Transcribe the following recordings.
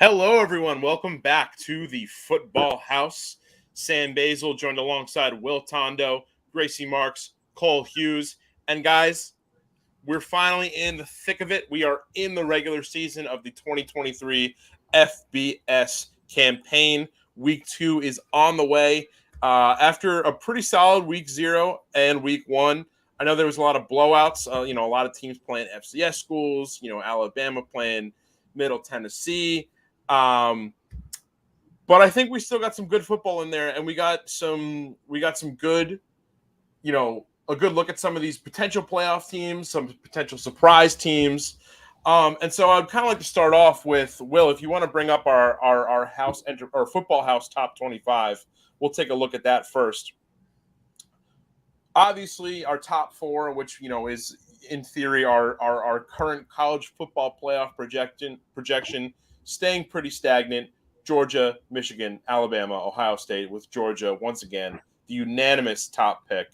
Hello, everyone. Welcome back to the Football House. Sam Basil joined alongside Will Tondo, Gracie Marks, Cole Hughes. And guys, we're finally in the thick of it. We are in the regular season of the 2023 FBS campaign. Week 2 is on the way. After a pretty solid week 0 and week 1, I know there was a lot of blowouts. A lot of teams playing FCS schools. Alabama playing Middle Tennessee. But I think we still got some good football in there, and we got some good, a good look at some of these potential playoff teams, some potential surprise teams. And so I'd kind of like to start off with Will, if you want to bring up our our football house top 25, we'll take a look at that first. Obviously, our top 4, which is in theory our current college football playoff projection, staying pretty stagnant. Georgia, Michigan, Alabama, Ohio State, with Georgia once again the unanimous top pick.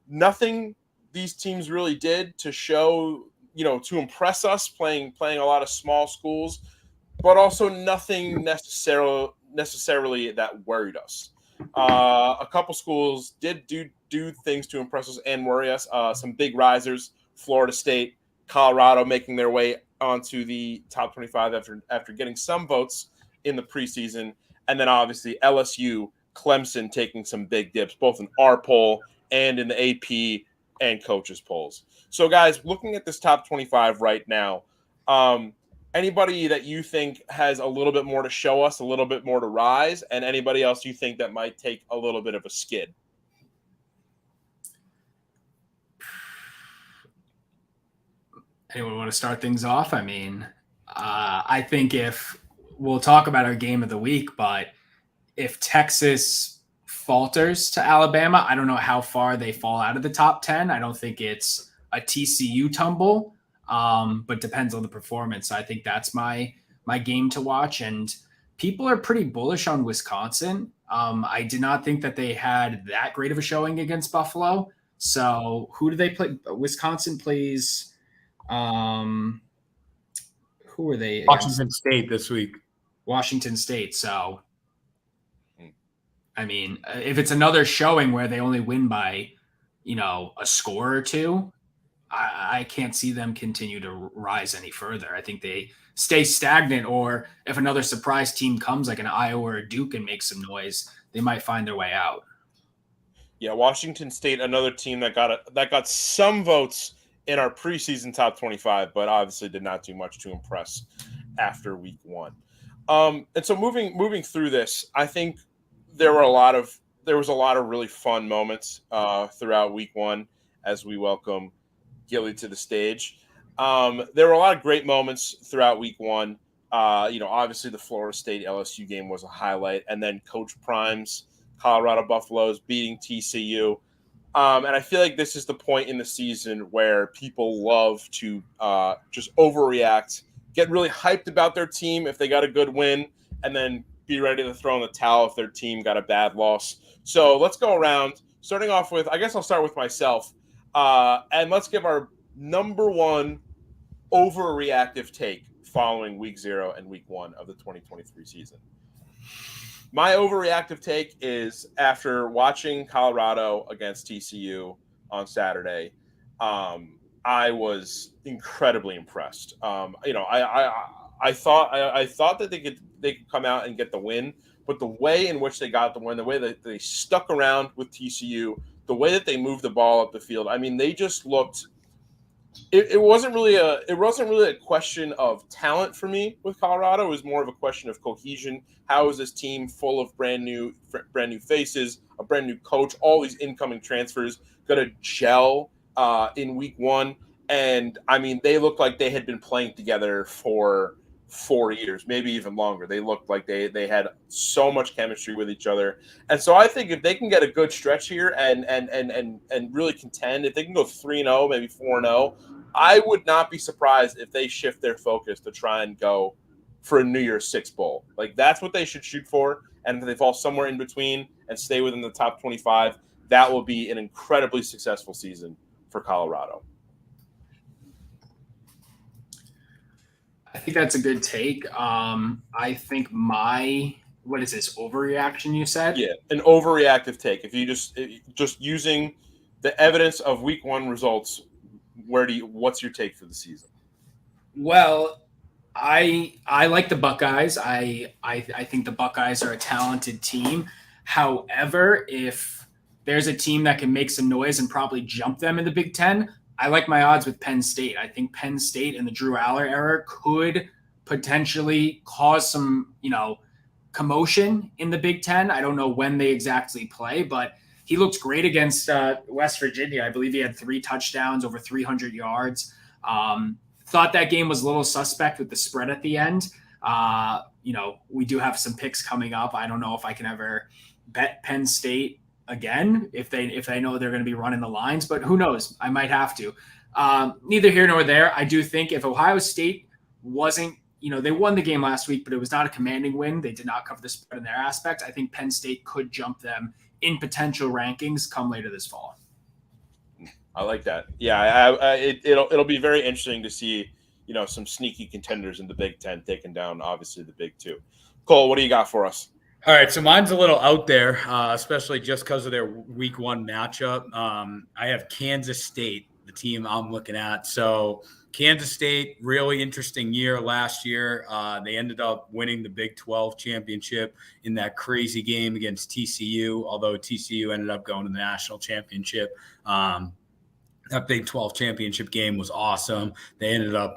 Nothing these teams really did to show, to impress us, playing a lot of small schools, but also nothing necessarily that worried us. A couple schools did do things to impress us and worry us. Some big risers: Florida State, Colorado, making their way onto the top 25 after getting some votes in the preseason, and then obviously LSU, Clemson taking some big dips, both in our poll and in the AP and coaches polls. So, guys, looking at this top 25 right now, anybody that you think has a little bit more to show us, a little bit more to rise, and anybody else you think that might take a little bit of a skid? Anyone want to start things off? I think if we'll talk about our game of the week, but if Texas falters to Alabama, I don't know how far they fall out of the top 10. I don't think it's a TCU tumble, but depends on the performance. I think that's my game to watch. And people are pretty bullish on Wisconsin. I did not think that they had that great of a showing against Buffalo. So who do they play? Wisconsin plays. Who are they against? Washington State this week. Washington State. So, I mean, if it's another showing where they only win by, a score or two, I can't see them continue to rise any further. I think they stay stagnant, or if another surprise team comes like an Iowa or a Duke and makes some noise, they might find their way out. Yeah, Washington State, another team that got some votes in our preseason top 25, but obviously did not do much to impress after week 1. And so moving through this, I think there was a lot of really fun moments throughout week 1 as we welcome Gilly to the stage. There were a lot of great moments throughout week 1. Obviously the Florida State LSU game was a highlight, and then Coach Prime's Colorado Buffaloes beating TCU. And I feel like this is the point in the season where people love to just overreact, get really hyped about their team if they got a good win, and then be ready to throw in the towel if their team got a bad loss. So let's go around, starting off with, I guess I'll start with myself, and let's give our number 1 overreactive take following week 0 and week 1 of the 2023 season. My overreactive take is, after watching Colorado against TCU on Saturday, I was incredibly impressed. I thought that they could come out and get the win, but the way in which they got the win, the way that they stuck around with TCU, the way that they moved the ball up the field, I mean, they just looked. It wasn't really a question of talent for me with Colorado. It was more of a question of cohesion. How is this team full of brand new faces, a brand new coach, all these incoming transfers going to gel in week 1? And I mean, they looked like they had been playing together for 4 years, maybe even longer. They looked like they had so much chemistry with each other. And so I think if they can get a good stretch here and really contend, if they can go 3-0, maybe 4-0, I would not be surprised if they shift their focus to try and go for a New Year's Six bowl. Like, that's what they should shoot for. And if they fall somewhere in between and stay within the top 25, that will be an incredibly successful season for Colorado. I think that's a good take. I think what is this overreaction you said? Yeah, an overreactive take. If you just using the evidence of week one results, what's your take for the season? Well, I like the Buckeyes. I think the Buckeyes are a talented team. However, if there's a team that can make some noise and probably jump them in the Big Ten, I like my odds with Penn State. I think Penn State in the Drew Aller era could potentially cause some, commotion in the Big Ten. I don't know when they exactly play, but he looked great against West Virginia. I believe he had 3 touchdowns, over 300 yards. Thought that game was a little suspect with the spread at the end. We do have some picks coming up. I don't know if I can ever bet Penn State again if they know they're going to be running the lines, but who knows? I might have to. Neither here nor there. I do think if Ohio State wasn't, they won the game last week, but it was not a commanding win. They did not cover the spread in their aspect. I think Penn State could jump them in potential rankings come later this fall. I like that. Yeah, it'll be very interesting to see, some sneaky contenders in the Big Ten taking down obviously the Big Two. Cole, what do you got for us? All right, so mine's a little out there, especially just because of their week one matchup. I have Kansas State, the team I'm looking at. So Kansas State, really interesting year last year. They ended up winning the Big 12 championship in that crazy game against TCU, although TCU ended up going to the national championship. That Big 12 championship game was awesome. They ended up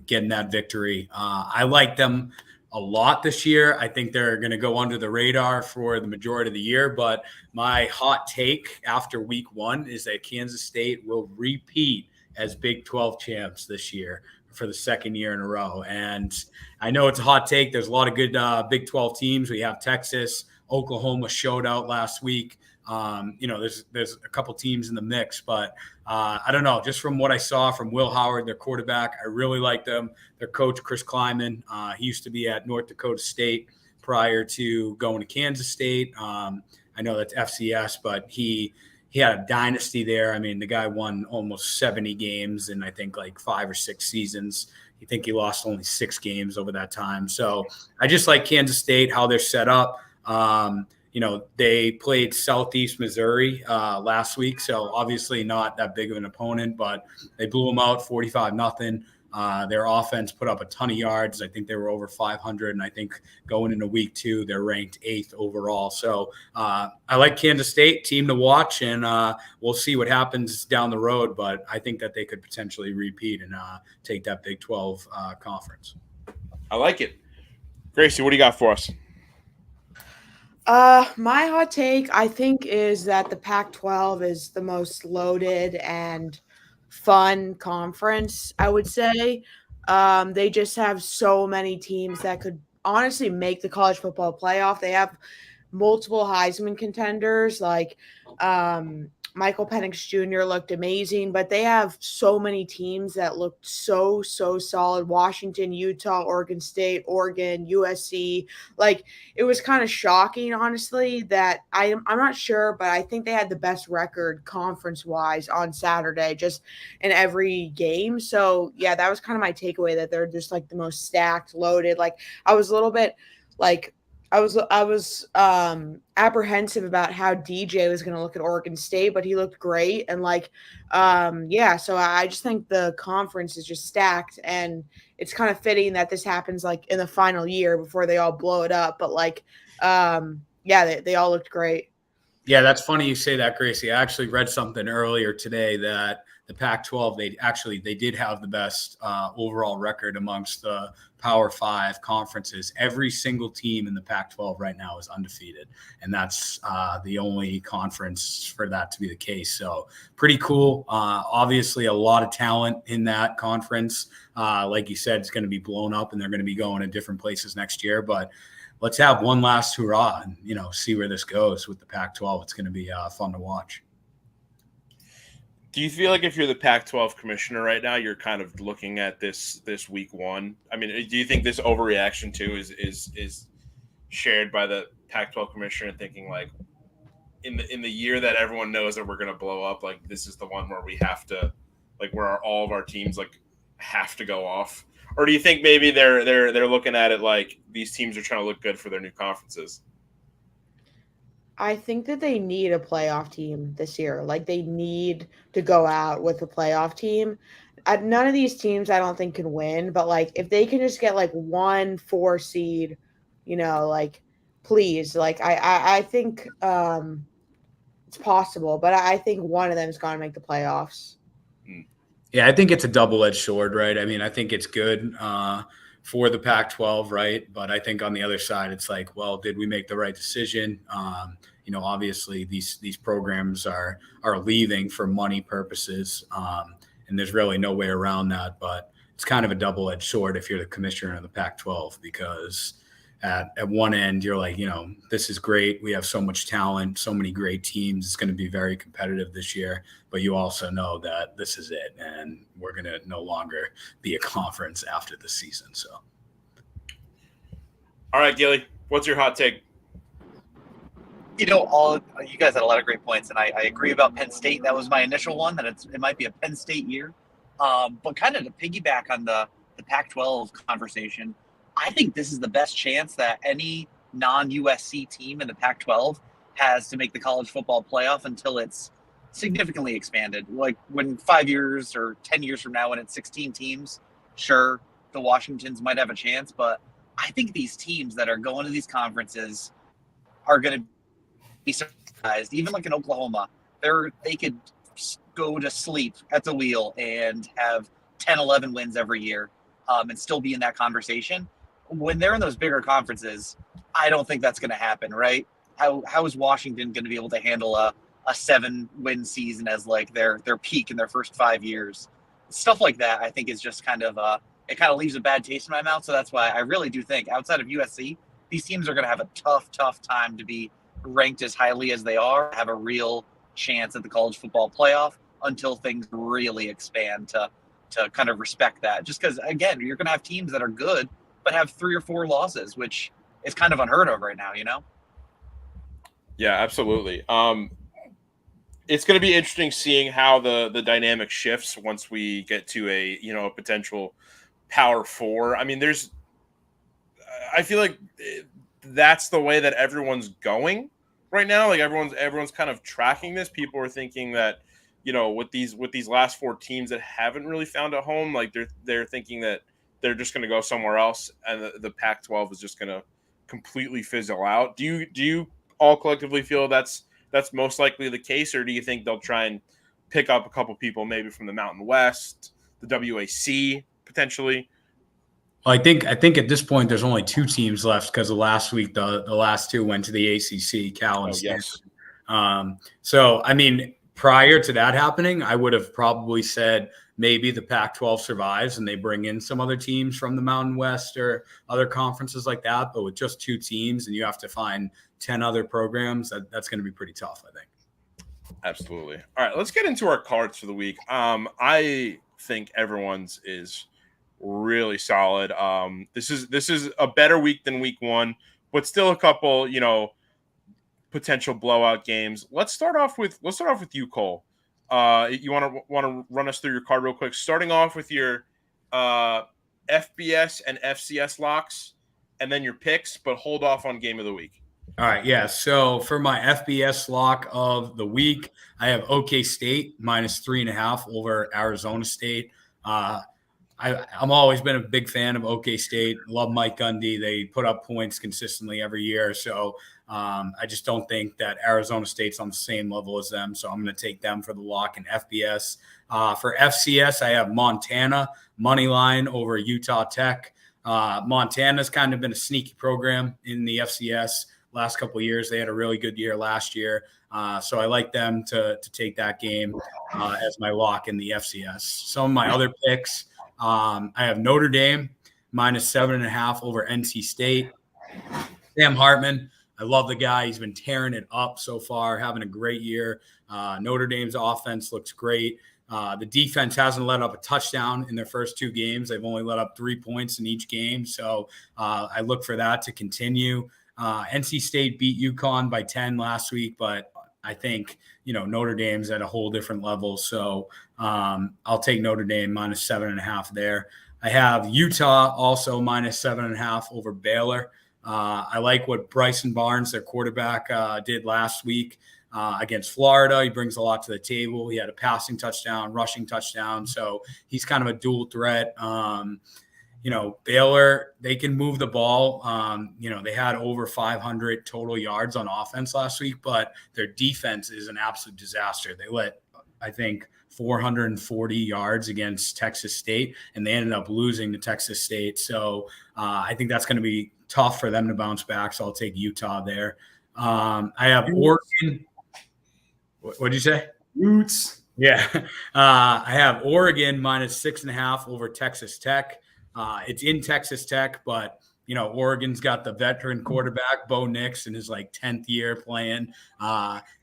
getting that victory. I like them a lot this year. I think they're going to go under the radar for the majority of the year. But my hot take after week one is that Kansas State will repeat as Big 12 champs this year for the second year in a row. And I know it's a hot take. There's a lot of good Big 12 teams. We have Texas, Oklahoma showed out last week. There's a couple teams in the mix, but I don't know. Just from what I saw from Will Howard, their quarterback, I really like them. Their coach, Chris Kleiman, he used to be at North Dakota State prior to going to Kansas State. I know that's FCS, but he had a dynasty there. I mean, the guy won almost 70 games in I think like 5 or 6 seasons. I think he lost only 6 games over that time. So I just like Kansas State, how they're set up. They played Southeast Missouri last week, so obviously not that big of an opponent, but they blew them out 45-0. Their offense put up a ton of yards. I think they were over 500, and I think going into week 2, they're ranked 8th overall. So I like Kansas State, team to watch, and we'll see what happens down the road, but I think that they could potentially repeat and take that Big 12 conference. I like it. Gracie, what do you got for us? My hot take, I think, is that the Pac-12 is the most loaded and fun conference, I would say. They just have so many teams that could honestly make the college football playoff. They have multiple Heisman contenders, like Michael Penix Jr. looked amazing, but they have so many teams that looked so solid. Washington, Utah, Oregon State, Oregon, USC. Like, it was kind of shocking, honestly, that I'm not sure, but I think they had the best record conference-wise on Saturday, just in every game. So, yeah, that was kind of my takeaway, that they're just, like, the most stacked, loaded. Like, I was a little bit, like, I was apprehensive about how DJ was going to look at Oregon State, but he looked great. And so I just think the conference is just stacked, and it's kind of fitting that this happens like in the final year before they all blow it up. But they all looked great. Yeah, that's funny you say that, Gracie. I actually read something earlier today that the Pac-12, they did have the best overall record amongst the Power 5 conferences. Every single team in the Pac-12 right now is undefeated, and that's the only conference for that to be the case. So pretty cool. Obviously, a lot of talent in that conference. Like you said, it's going to be blown up, and they're going to be going to different places next year. But let's have one last hurrah and, see where this goes with the Pac-12. It's going to be fun to watch. Do you feel like if you're the Pac-12 commissioner right now, you're kind of looking at this week one? I mean, do you think this overreaction too is shared by the Pac-12 commissioner, thinking like in the year that everyone knows that we're going to blow up, like this is the one where we have to, like where all of our teams like have to go off? or do you think maybe they're looking at it like these teams are trying to look good for their new conferences? I think that they need a playoff team this year. Like they need to go out with a playoff team. None of these teams I don't think can win, but like if they can just get like 1-4 seed, like please, like I think it's possible, but I think one of them is going to make the playoffs. Yeah, I think it's a double-edged sword, right? I mean, I think it's good for the Pac-12, right? But I think on the other side, it's like, well, did we make the right decision? Obviously these programs are leaving for money purposes, and there's really no way around that. But it's kind of a double-edged sword if you're the commissioner of the Pac-12, because at one end, you're like, this is great. We have so much talent, so many great teams. It's going to be very competitive this year. But you also know that this is it, and we're going to no longer be a conference after the season. So, all right, Gilly, what's your hot take? You guys had a lot of great points, and I agree about Penn State. That was my initial one, that it might be a Penn State year. But kind of to piggyback on the Pac-12 conversation, I think this is the best chance that any non-USC team in the Pac-12 has to make the college football playoff until it's significantly expanded. Like when 5 years or 10 years from now, when it's 16 teams, sure, the Washingtons might have a chance. But I think these teams that are going to these conferences are going to be surprised. Even like in Oklahoma, they could go to sleep at the wheel and have 10, 11 wins every year and still be in that conversation. When they're in those bigger conferences, I don't think that's going to happen, right? How is Washington going to be able to handle a 7-win season as like their peak in their first 5 years? Stuff like that, I think, is just kind of it kind of leaves a bad taste in my mouth. So that's why I really do think outside of USC, these teams are going to have a tough time to be ranked as highly as they are, have a real chance at the college football playoff until things really expand to kind of respect that. Just because, again, you're going to have teams that are good but have 3 or 4 losses, which is kind of unheard of right now, Yeah, absolutely. It's going to be interesting seeing how the dynamic shifts once we get to a potential Power 4. I mean, I feel like that's the way that everyone's going right now. Like everyone's kind of tracking this. People are thinking that with these last 4 teams that haven't really found a home, like they're thinking that they're just going to go somewhere else, and the Pac-12 is just going to completely fizzle out. Do you all collectively feel that's most likely the case, or do you think they'll try and pick up a couple people maybe from the Mountain West, the WAC potentially? Well, I think at this point there's only 2 teams left because of last week the last 2 went to the ACC, Cal and Stanford. Yes. So I mean, prior to that happening, I would have probably said maybe the Pac-12 survives and they bring in some other teams from the Mountain West or other conferences like that. But with just 2 teams and you have to find 10 other programs, that's going to be pretty tough, I think. Absolutely. All right, let's get into our cards for the week. I think everyone's is really solid. This is a better week than week 1, but still a couple, potential blowout games. Let's start off with you, Cole. You want to run us through your card real quick, starting off with your FBS and FCS locks, and then your picks, but hold off on game of the week. All right, yeah. So for my FBS lock of the week, I have OK State -3.5 over Arizona State. I'm always been a big fan of OK State. Love Mike Gundy. They put up points consistently every year. So I just don't think that Arizona State's on the same level as them. So I'm going to take them for the lock in FBS. For FCS, I have Montana money line over Utah Tech. Montana's kind of been a sneaky program in the FCS last couple of years. They had a really good year last year. So I like them to take that game as my lock in the FCS. Some of my other picks, I have Notre Dame -7.5 over NC State. Sam Hartman, I love the guy. He's been tearing it up so far, having a great year. Notre Dame's offense looks great. The defense hasn't let up a touchdown in their first 2 games. They've only let up 3 points in each game. So I look for that to continue. NC State beat UConn by 10 last week, but I think, Notre Dame's at a whole different level. So I'll take Notre Dame -7.5 there. I have Utah also -7.5 over Baylor. I like what Bryson Barnes, their quarterback, did last week against Florida. He brings a lot to the table. He had a passing touchdown, rushing touchdown. So he's kind of a dual threat. Baylor, they can move the ball. They had over 500 total yards on offense last week, but their defense is an absolute disaster. They let, I think, 440 yards against Texas State, and they ended up losing to Texas State. So I think that's going to be tough for them to bounce back. So I'll take Utah there. I have Oregon. What did you say? Roots. Yeah. I have Oregon -6.5 over Texas Tech. It's in Texas Tech, but Oregon's got the veteran quarterback, Bo Nix, in his 10th year playing.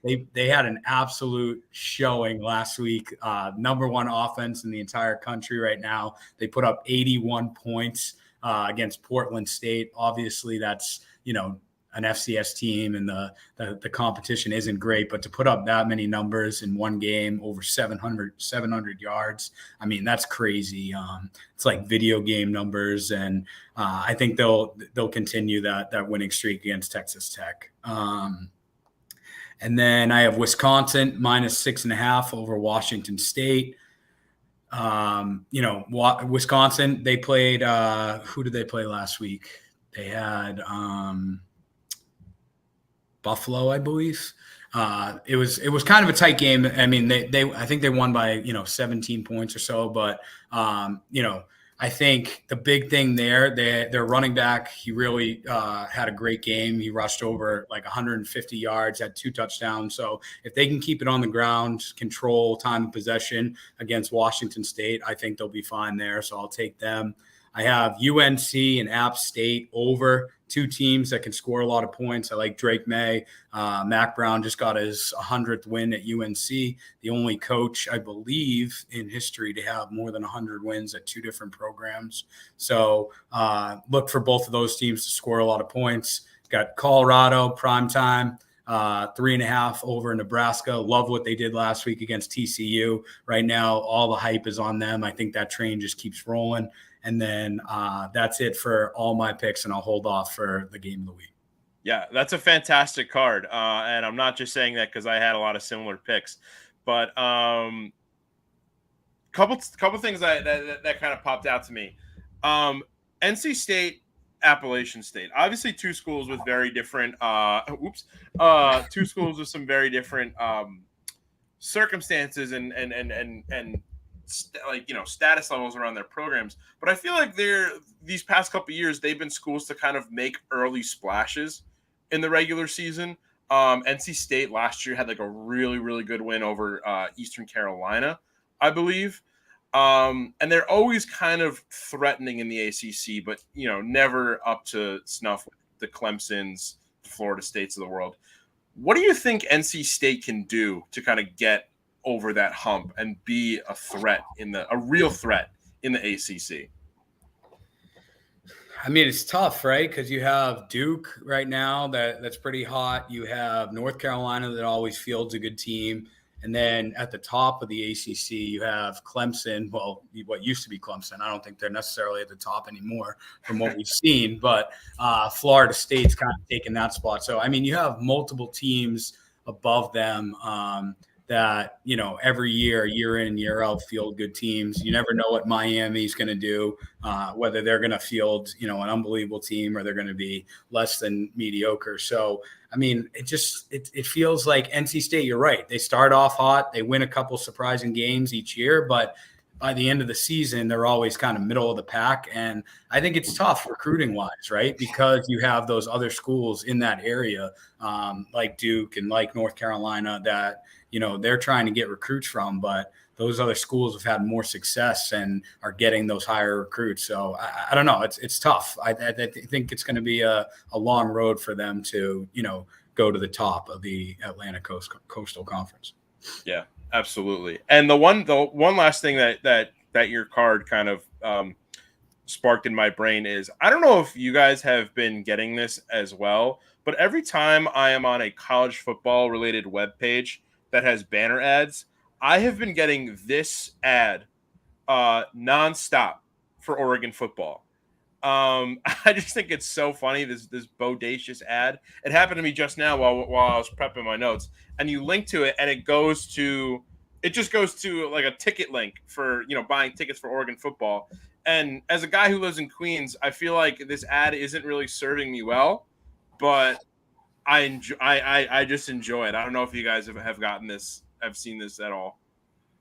They had an absolute showing last week. Number one offense in the entire country right now. They put up 81 points against Portland State. Obviously, that's an FCS team, and the competition isn't great, but to put up that many numbers in one game, over 700 yards, I mean, that's crazy. It's like video game numbers, and I think they'll continue that winning streak against Texas Tech. And then I have Wisconsin -6.5 over Washington State. Wisconsin, they played who did they play last week? They had Buffalo, I believe. It was kind of a tight game. I mean, I think they won by 17 points or so, but I think the big thing there, their running back, he really had a great game. He rushed over 150 yards, had 2 touchdowns. So if they can keep it on the ground, control time of possession against Washington State, I think they'll be fine there. So I'll take them. I have UNC and App State over, 2 teams that can score a lot of points. I like Drake May. Mac Brown just got his 100th win at UNC, the only coach, I believe, in history to have more than 100 wins at 2 different programs. So look for both of those teams to score a lot of points. Got Colorado, primetime, 3.5 over Nebraska. Love what they did last week against TCU. Right now, all the hype is on them. I think that train just keeps rolling. And then that's it for all my picks, and I'll hold off for the game of the week. Yeah, that's a fantastic card. And I'm not just saying that because I had a lot of similar picks. But couple things that kind of popped out to me. NC State, Appalachian State. Obviously 2 schools with very different 2 schools with some very different circumstances and status levels around their programs. But I feel like these past couple of years, they've been schools to kind of make early splashes in the regular season. NC State last year had a really, really good win over Eastern Carolina, I believe. And they're always kind of threatening in the ACC, but, never up to snuff with the Clemsons, the Florida States of the world. What do you think NC State can do to kind of get over that hump and be a real threat in the ACC? I mean, it's tough, right? Because you have Duke right now that's pretty hot. You have North Carolina that always fields a good team. And then at the top of the ACC, you have Clemson. Well, what used to be Clemson. I don't think they're necessarily at the top anymore from what we've seen. But Florida State's kind of taken that spot. So, I mean, you have multiple teams above them that, every year in, year out, field good teams. You never know what Miami's going to do, whether they're going to field, an unbelievable team or they're going to be less than mediocre. So, I mean, it feels like NC State, you're right. They start off hot. They win a couple surprising games each year, but by the end of the season, they're always kind of middle of the pack. And I think it's tough recruiting wise, right? Because you have those other schools in that area, like Duke and like North Carolina that, they're trying to get recruits from, but those other schools have had more success and are getting those higher recruits. So I don't know. It's tough. I think it's going to be a long road for them to, go to the top of the Atlantic Coastal Conference. Yeah, absolutely. And the one last thing that your card kind of sparked in my brain is, I don't know if you guys have been getting this as well, but every time I am on a college football related webpage that has banner ads, I have been getting this ad nonstop for Oregon football. I just think it's so funny, this bodacious ad. It happened to me just now while I was prepping my notes, and you link to it, and it just goes to like a ticket link for, buying tickets for Oregon football. And as a guy who lives in Queens, I feel like this ad isn't really serving me well, but I just enjoy it. I don't know if you guys have seen this at all.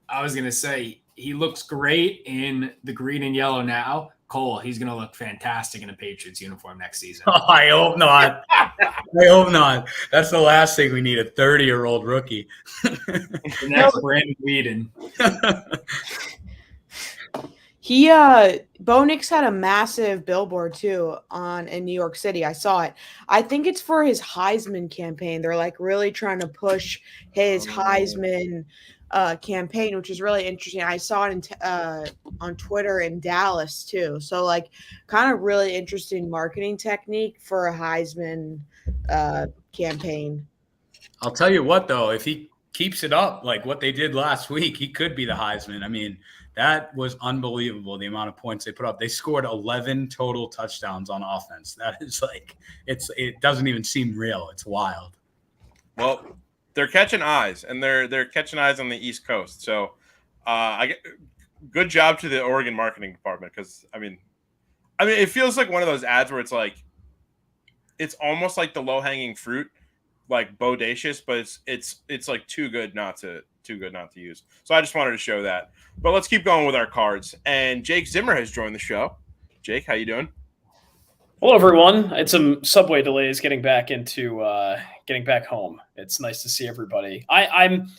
I was gonna say he looks great in the green and yellow now. Cole, he's gonna look fantastic in a Patriots uniform next season. Oh, I hope not. I hope not. That's the last thing we need, a 30-year-old rookie. The next Brandon Weeden. Bo Nix had a massive billboard too in New York City. I saw it. I think it's for his Heisman campaign. They're like really trying to push his Heisman campaign, which is really interesting. I saw it on Twitter in Dallas too. So like kind of really interesting marketing technique for a Heisman campaign. I'll tell you what, though, if he keeps it up like what they did last week, he could be the Heisman. I mean, that was unbelievable, the amount of points they put up. They scored 11 total touchdowns on offense. That is like, it doesn't even seem real. It's wild. Well, they're catching eyes, and they're catching eyes on the East Coast. So, good job to the Oregon marketing department, because I mean, it feels like one of those ads where it's like, it's almost like the low hanging fruit, like bodacious, but it's like too good not to use. So I just wanted to show that. But let's keep going with our cards. And Jake Zimmer has joined the show. Jake, how you doing? Hello, everyone. It's some subway delays getting back home. It's nice to see everybody. I'm,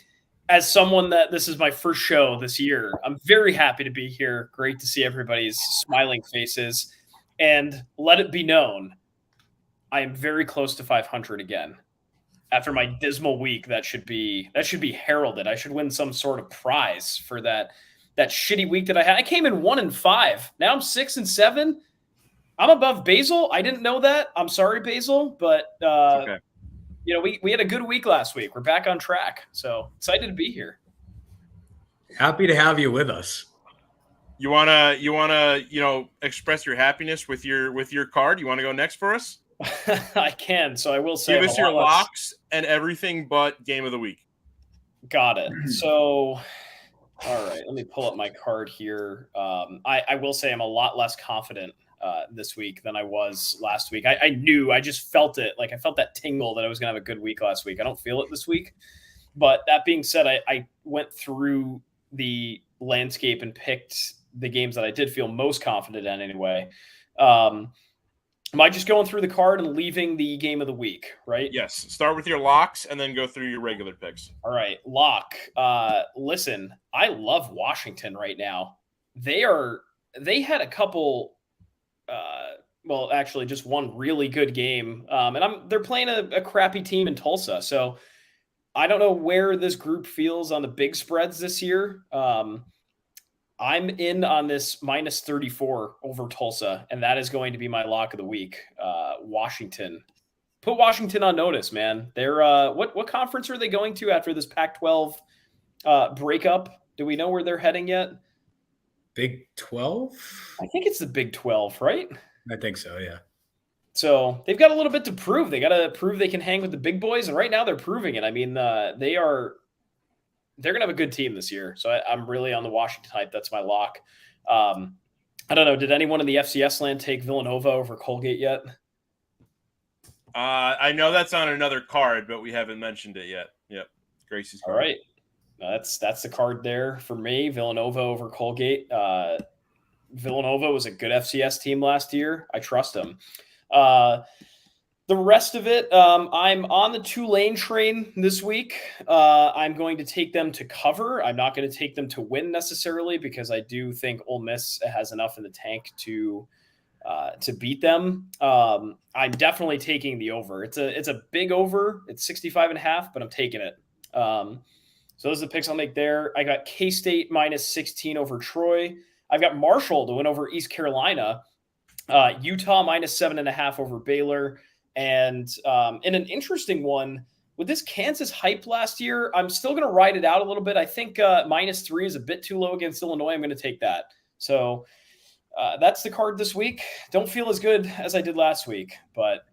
as someone that this is my first show this year, I'm very happy to be here. Great to see everybody's smiling faces. And let it be known, I am very close to 500 again. After my dismal week, that should be heralded. I should win some sort of prize for that shitty week that I had. I came in 1-5. Now I'm 6-7. I'm above Basil. I didn't know that. I'm sorry, Basil, but Okay. We had a good week last week. We're back on track, so excited to be here. Happy to have you with us. You wanna express your happiness with your card? You want to go next for us? I can. So I will say, give us your locks and everything but game of the week. Got it. So, all right, let me pull up my card here. I will say I'm a lot less confident this week than I was last week. I just felt it. Like I felt that tingle that I was going to have a good week last week. I don't feel it this week. But that being said, I went through the landscape and picked the games that I did feel most confident in anyway. Am I just going through the card and leaving the game of the week, right? Yes. Start with your locks and then go through your regular picks. All right. Lock. Listen, I love Washington right now. They had a couple actually just one really good game. And they're playing a crappy team in Tulsa. So I don't know where this group feels on the big spreads this year. I'm in on this -34 over Tulsa, and that is going to be my lock of the week. Washington. Put Washington on notice, man. They're what conference are they going to after this Pac-12 breakup? Do we know where they're heading yet? Big 12? I think it's the Big 12, right? I think so, yeah. So they've got a little bit to prove. They got to prove they can hang with the big boys, and right now they're proving it. I mean, they're going to have a good team this year. So I'm really on the Washington hype. That's my lock. I don't know. Did anyone in the FCS land take Villanova over Colgate yet? I know that's on another card, but we haven't mentioned it yet. Yep. Gracie's card. All right. That's the card there for me. Villanova over Colgate. Villanova was a good FCS team last year. I trust them. The rest of it, I'm on the Tulane train this week. I'm going to take them to cover. I'm not going to take them to win necessarily because I do think Ole Miss has enough in the tank to beat them. I'm definitely taking the over. It's a big over. It's 65.5, but I'm taking it. So those are the picks I'll make there. I got K-State -16 over Troy. I've got Marshall to win over East Carolina. Utah -7.5 over Baylor. And in an interesting one, with this Kansas hype last year, I'm still going to ride it out a little bit. I think -3 is a bit too low against Illinois. I'm going to take that. So That's the card this week. Don't feel as good as I did last week, but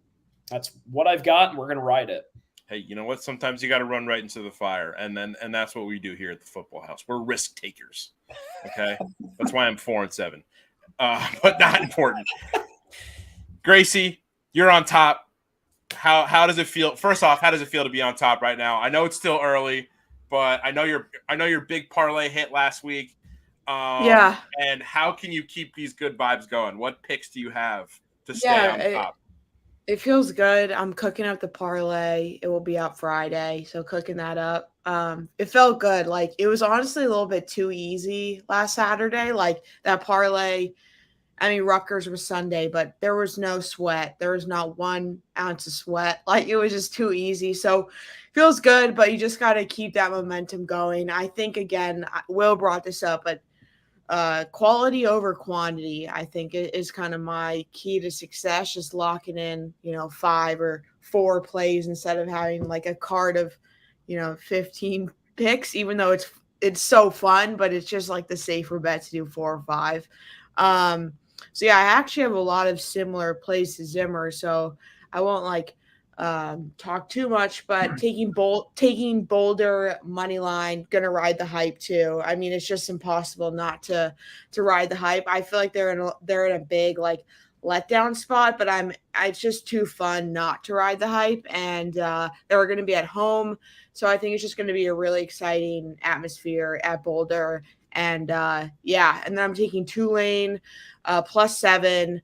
that's what I've got, and we're going to ride it. Hey, you know what? Sometimes you got to run right into the fire, and that's what we do here at the Football House. We're risk takers. Okay, that's why I'm 4-7, but not important. Gracie, you're on top. How does it feel? First off, how does it feel to be on top right now? I know it's still early, but I know your big parlay hit last week. Yeah. And how can you keep these good vibes going? What picks do you have to stay on top? It feels good. I'm cooking up the parlay. It will be out Friday, so cooking that up. It felt good. Like, it was honestly a little bit too easy last Saturday. Like, that parlay, I mean, Rutgers was Sunday, but there was no sweat. There was not 1 ounce of sweat. Like, it was just too easy. So feels good, but you just got to keep that momentum going. I think, again, Will brought this up, but quality over quantity, I think, is kind of my key to success. Just locking in, 5 or 4 plays instead of having like a card of, 15 picks, even though it's so fun, but it's just like the safer bet to do 4 or 5. So yeah, I actually have a lot of similar plays to Zimmer, so I won't talk too much, but taking Boulder money line, gonna ride the hype too. I mean, it's just impossible not to ride the hype. I feel like they're in a big letdown spot, but it's just too fun not to ride the hype, and they're gonna be at home, so I think it's just gonna be a really exciting atmosphere at Boulder. And and then I'm taking Tulane +7.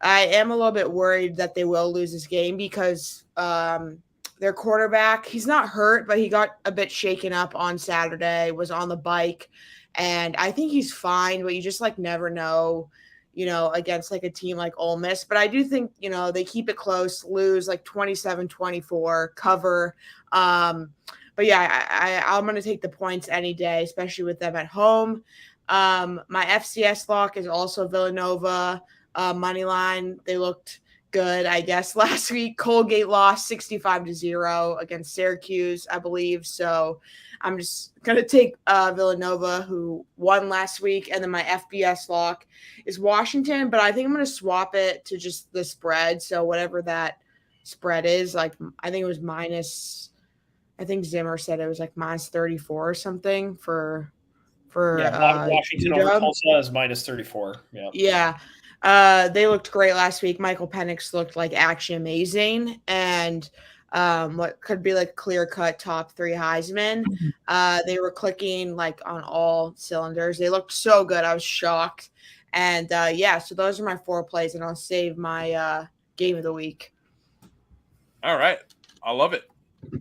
I am a little bit worried that they will lose this game because their quarterback, he's not hurt, but he got a bit shaken up on Saturday, was on the bike, and I think he's fine, but you just never know, against a team like Ole Miss. But I do think, they keep it close, lose 27-24, cover. But yeah, I'm going to take the points any day, especially with them at home. My FCS lock is also Villanova. Money line, they looked good, I guess, last week. Colgate lost 65-0 against Syracuse, I believe. So I'm just going to take Villanova, who won last week. And then my FBS lock is Washington, but I think I'm going to swap it to just the spread. So whatever that spread is, I think it was I think Zimmer said it was -34 or something for Washington UW. over Tulsa is -34. Yeah. They looked great last week. Michael Penix looked actually amazing, and what could be clear-cut top 3 Heisman. They were clicking on all cylinders. They looked so good. I was shocked. And so those are my 4 plays, and I'll save my game of the week. All right, I love it.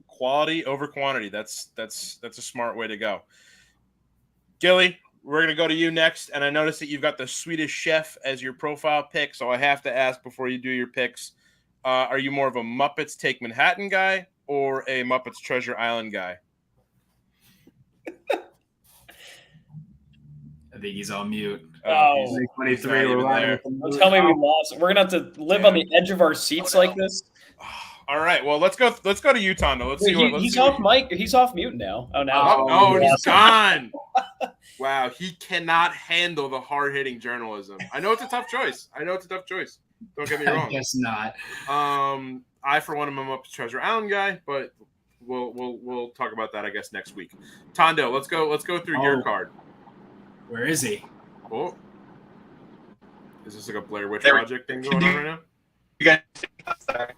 Quality over quantity. That's a smart way to go. Gilly, we're going to go to you next, and I noticed that you've got the Swedish Chef as your profile pick, so I have to ask before you do your picks, are you more of a Muppets Take Manhattan guy or a Muppets Treasure Island guy? I think he's on mute. Oh, 23. Don't tell me we lost. We're going to have to live on the edge of our seats like this. All right, well, let's go to you, Tondo. Let's see what he's off mic. He's off mute now. Oh, now. Oh, he's gone. Wow, he cannot handle the hard-hitting journalism. I know it's a tough choice. Don't get me wrong. I guess not. I, for one, am a Muppets Treasure Island guy, but we'll talk about that, I guess, next week. Tondo, let's go through your card. Where is he? Oh, is this a Blair Witch Project thing going on right now? You guys, sorry.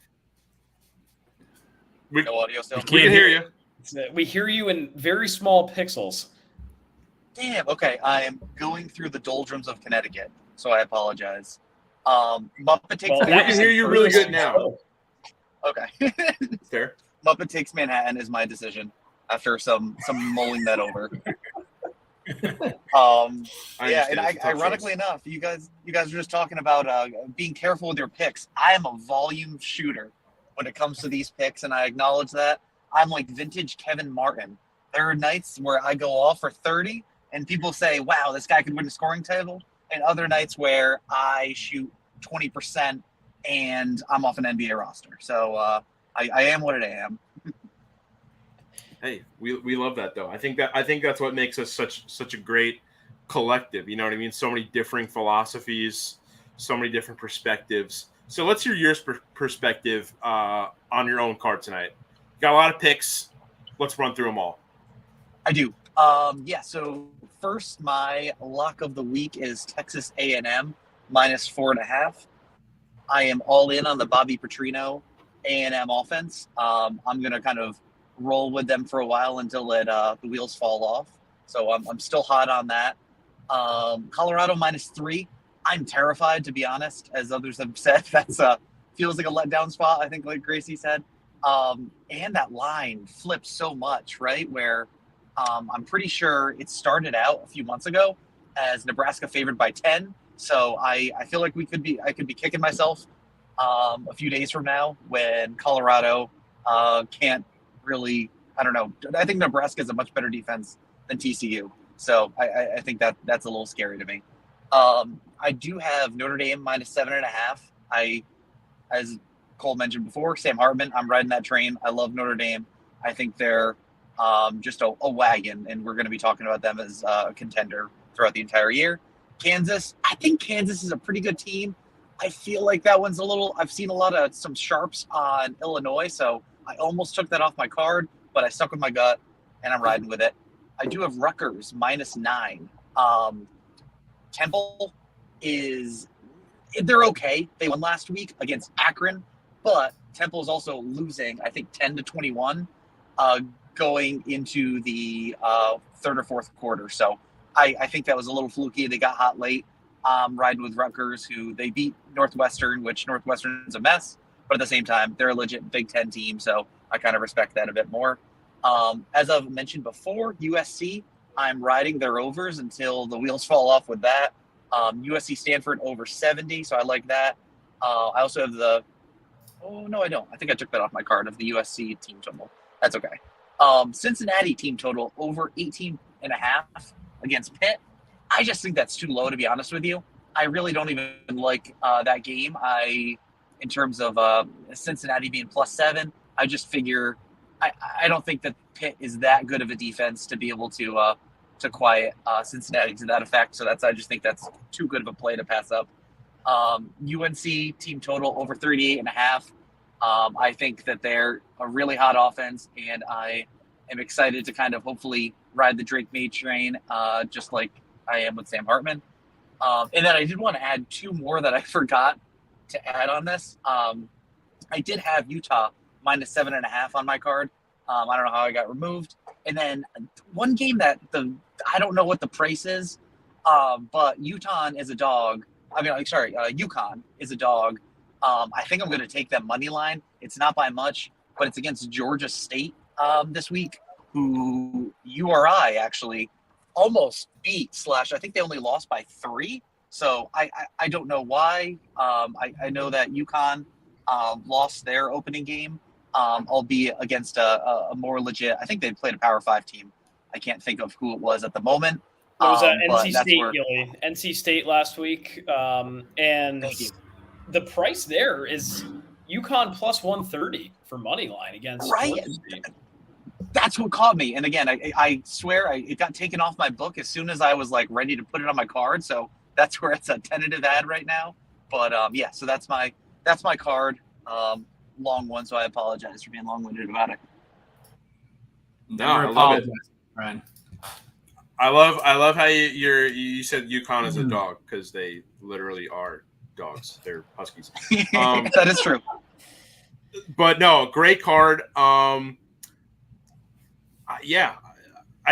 We No audio still. can hear you. We hear you in very small pixels. Damn. Okay, I am going through the doldrums of Connecticut, so I apologize. Muppet Takes. We can hear you really good now. Okay. Fair. Muppet Takes Manhattan is my decision after some mulling that over. Ironically enough, you guys were just talking about being careful with your picks. I am a volume shooter when it comes to these picks, and I acknowledge that. I'm like vintage Kevin Martin. There are nights where I go off for 30, and people say, wow, this guy could win a scoring table, and other nights where I shoot 20% and I'm off an NBA roster. So I am what I am. Hey, we love that though. I think that's what makes us such a great collective. You know what I mean? So many differing philosophies, so many different perspectives. So let's hear your perspective on your own card tonight. Got a lot of picks. Let's run through them all. I do. So first, my lock of the week is Texas A&M -4.5. I am all in on the Bobby Petrino A&M offense. I'm going to kind of roll with them for a while until the wheels fall off. So I'm still hot on that. Colorado -3. I'm terrified, to be honest, as others have said. That's feels like a letdown spot, I think, like Gracie said. And that line flips so much, right? Where I'm pretty sure it started out a few months ago as Nebraska favored by 10. So I feel like I could be kicking myself a few days from now when Colorado can't really, I don't know. I think Nebraska is a much better defense than TCU. So I think that's a little scary to me. I do have Notre Dame -7.5. As Cole mentioned before, Sam Hartman, I'm riding that train. I love Notre Dame. I think they're just a wagon, and we're going to be talking about them as a contender throughout the entire year. Kansas, I think Kansas is a pretty good team. I feel like that one's I've seen some sharps on Illinois, so I almost took that off my card, but I stuck with my gut, and I'm riding with it. I do have Rutgers -9. Temple they're okay. They won last week against Akron, but Temple is also losing, I think, 10-21 going into the third or fourth quarter. So I think that was a little fluky. They got hot late. Riding with Rutgers, who they beat Northwestern, which Northwestern's a mess, but at the same time, they're a legit Big Ten team, so I kind of respect that a bit more. As I've mentioned before, USC, I'm riding their overs until the wheels fall off with that. USC Stanford over 70, so I like that. I also have no, I don't. I think I took that off my card of the USC team total. That's okay. Cincinnati team total over 18.5 against Pitt. I just think that's too low, to be honest with you. I really don't even like that game. In terms of Cincinnati being +7, I just figure I don't think that Pitt is that good of a defense to be able to quiet Cincinnati to that effect. So I just think that's too good of a play to pass up. UNC team total over 38.5. I think that they're a really hot offense, and I am excited to kind of hopefully ride the Drake May train, just like I am with Sam Hartman. And then I did want to add two more that I forgot to add on this. I did have Utah -7.5 on my card. I don't know how I got removed. And then one game that I don't know what the price is, but UConn is a dog. UConn is a dog. I think I'm going to take that money line. It's not by much, but it's against Georgia State this week, who URI actually almost beat / I think they only lost by 3. So I don't know why. I know that UConn lost their opening game, albeit against a more legit. I think they played a Power 5 team. I can't think of who it was at the moment. It was NC State, Gilly. NC State last week, and the price there is UConn +130 for money line against Georgia State. That's what caught me. And again, I swear it got taken off my book as soon as I was like ready to put it on my card. So that's where it's a tentative ad right now. But so that's my card. Long one, so I apologize for being long-winded about it. No, I love it, Brian. I love how you said UConn is a dog, because they literally are dogs. They're huskies. That is true. But no, great card. I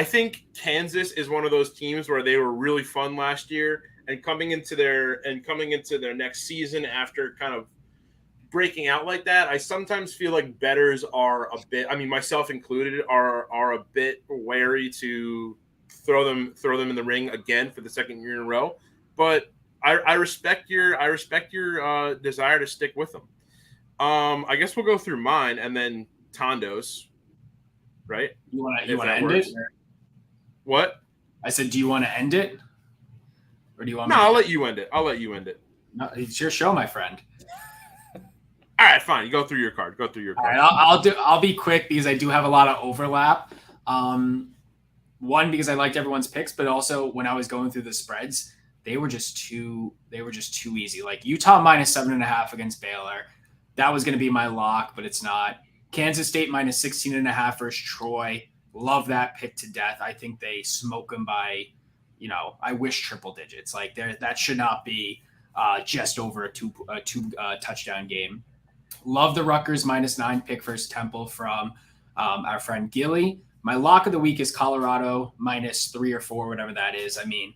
think Kansas is one of those teams where they were really fun last year, and coming into their next season after kind of breaking out like that, I sometimes feel like bettors are a bit, I mean, myself included, are a bit wary to throw them in the ring again for the second year in a row. But I respect your desire to stick with them. I guess we'll go through mine and then Tondo's. Right? You want to end it? What? I said, do you want to end it, or do you want? No, I'll let you end it. No, it's your show, my friend. All right, fine. You go through your card. All right, I'll be quick because I do have a lot of overlap. One, because I liked everyone's picks, but also when I was going through the spreads, they were just too easy. Like Utah minus 7.5 against Baylor. That was going to be my lock, but it's not. Kansas State minus 16.5 versus Troy. Love that pick to death. I think they smoke them by, I wish triple digits. Like that should not be just over a two touchdown game. Love the Rutgers -9 pick versus Temple from our friend Gilly. My lock of the week is Colorado -3 or 4, whatever that is. I mean,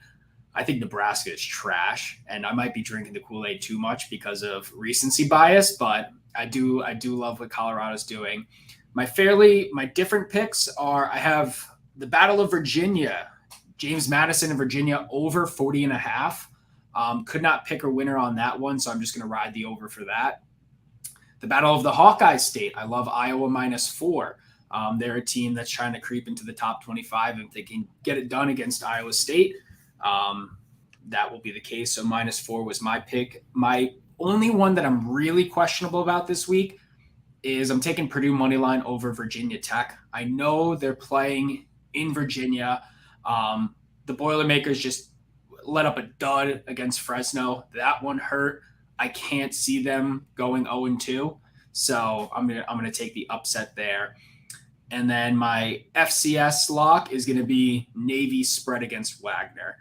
I think Nebraska is trash, and I might be drinking the Kool-Aid too much because of recency bias, but I do love what Colorado's doing. My different picks are, I have the Battle of Virginia, James Madison and Virginia over 40.5. Could not pick a winner on that one, so I'm just going to ride the over for that. The Battle of the Hawkeye State. I love Iowa -4. They're a team that's trying to creep into the top 25. If they can get it done against Iowa State, that will be the case. So -4 was my pick. My only one that I'm really questionable about this week is I'm taking Purdue moneyline over Virginia Tech. I know they're playing in Virginia. The Boilermakers just let up a dud against Fresno. That one hurt. I can't see them going 0-2. So I'm gonna take the upset there. And then my FCS lock is going to be Navy spread against Wagner.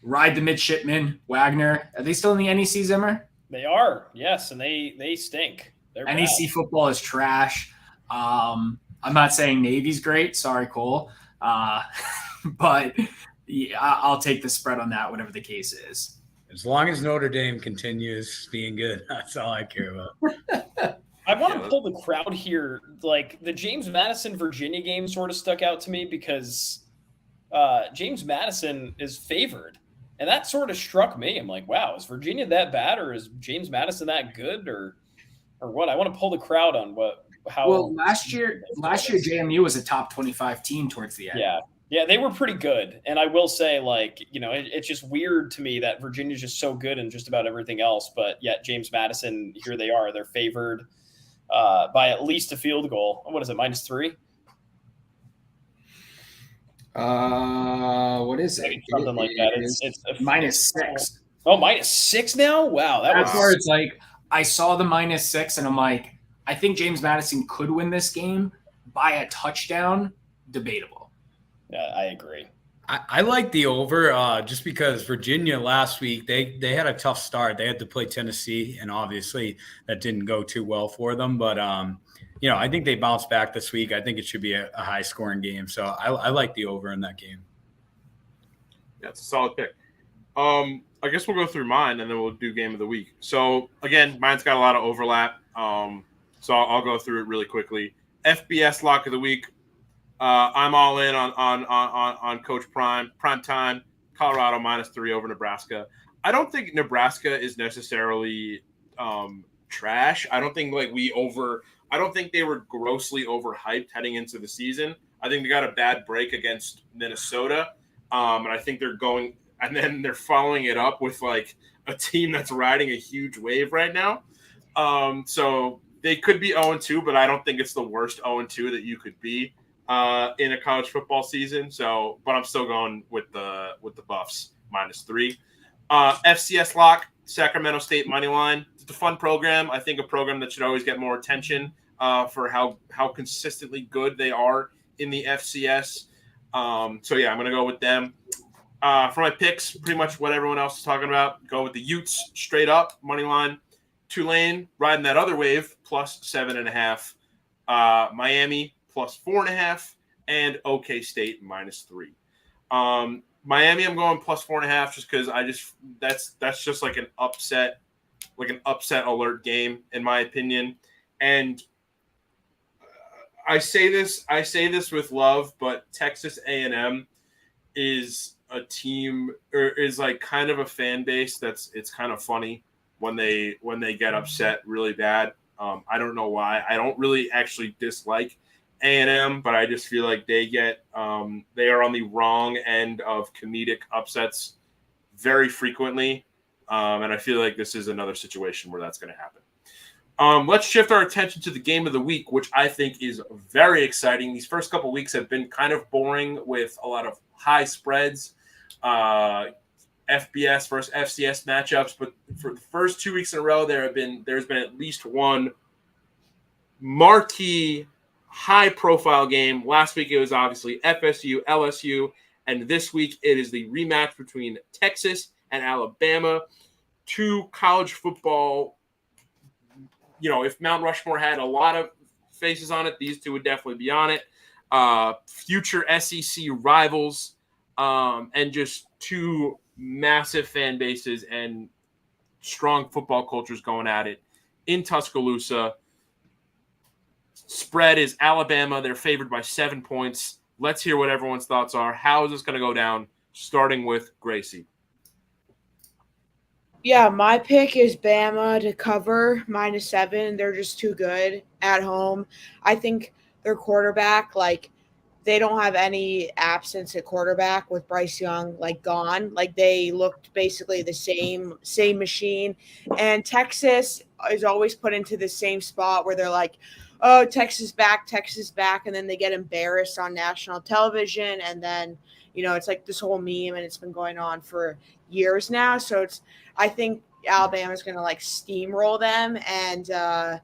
Ride the midshipmen, Wagner. Are they still in the NEC, Zimmer? They are, yes, and they stink. They're NEC bad. football is trash. I'm not saying Navy's great. Sorry, Cole. But yeah, I'll take the spread on that, whatever the case is. As long as Notre Dame continues being good, that's all I care about. I want to pull the crowd here. Like the James Madison Virginia game sort of stuck out to me because James Madison is favored. And that sort of struck me. I'm like, wow, is Virginia that bad, or is James Madison that good, or what? I want to pull the crowd on how. Well, last year JMU was a top 25 team towards the end. Yeah, they were pretty good. And I will say, like, it's just weird to me that Virginia's just so good in just about everything else. But yet James Madison, here they are. They're favored by at least a field goal. What is it, -3? What is it? Something like that. It's -6. Oh, -6 now? Wow. That's where it's like, I saw the -6 and I'm like, I think James Madison could win this game by a touchdown. Debatable. Yeah, I agree. I like the over just because Virginia last week, they had a tough start. They had to play Tennessee, and obviously that didn't go too well for them. But, I think they bounced back this week. I think it should be a high-scoring game. So I like the over in that game. Yeah, it's a solid pick. I guess we'll go through mine, and then we'll do game of the week. So, again, mine's got a lot of overlap. So I'll go through it really quickly. FBS lock of the week. I'm all in on Coach Prime time. Colorado -3 over Nebraska. I don't think Nebraska is necessarily trash. I don't think I don't think they were grossly overhyped heading into the season. I think they got a bad break against Minnesota, and I think they're following it up with like a team that's riding a huge wave right now. So they could be 0-2, but I don't think it's the worst 0-2 that you could be in a college football season. So, but I'm still going with the Buffs -3. FCS lock, Sacramento State money line. It's a fun program. I think a program that should always get more attention for how consistently good they are in the FCS. So yeah, I'm gonna go with them. For my picks, pretty much what everyone else is talking about. Go with the Utes straight up money line. Tulane riding that other wave +7.5. Miami +4.5, and OK State -3. Miami, I'm going +4.5 just because that's just like an upset alert game in my opinion. And I say this with love, but Texas A&M is a team, or is like kind of a fan base it's kind of funny when they get upset really bad. I don't know why. I don't really actually dislike A&M, but I just feel like they are on the wrong end of comedic upsets very frequently, and I feel like this is another situation where that's going to happen. Let's shift our attention to the game of the week, which I think is very exciting. These first couple weeks have been kind of boring with a lot of high spreads, FBS versus FCS matchups. But for the first 2 weeks in a row, there's been at least one marquee, high-profile game. Last week it was obviously FSU, LSU, and this week it is the rematch between Texas and Alabama. Two college football. If Mount Rushmore had a lot of faces on it, these two would definitely be on it. Future SEC rivals, and just two massive fan bases and strong football cultures going at it in Tuscaloosa. Spread is Alabama. They're favored by 7 points. Let's hear what everyone's thoughts are. How is this going to go down? Starting with Gracie. Yeah, my pick is Bama to cover -7. They're just too good at home. I think their quarterback, they don't have any absence at quarterback with Bryce Young gone. They looked basically the same machine. And Texas is always put into the same spot where they're like, oh, Texas back, and then they get embarrassed on national television, and then it's like this whole meme, and it's been going on for years now. So I think Alabama's going to steamroll them, and I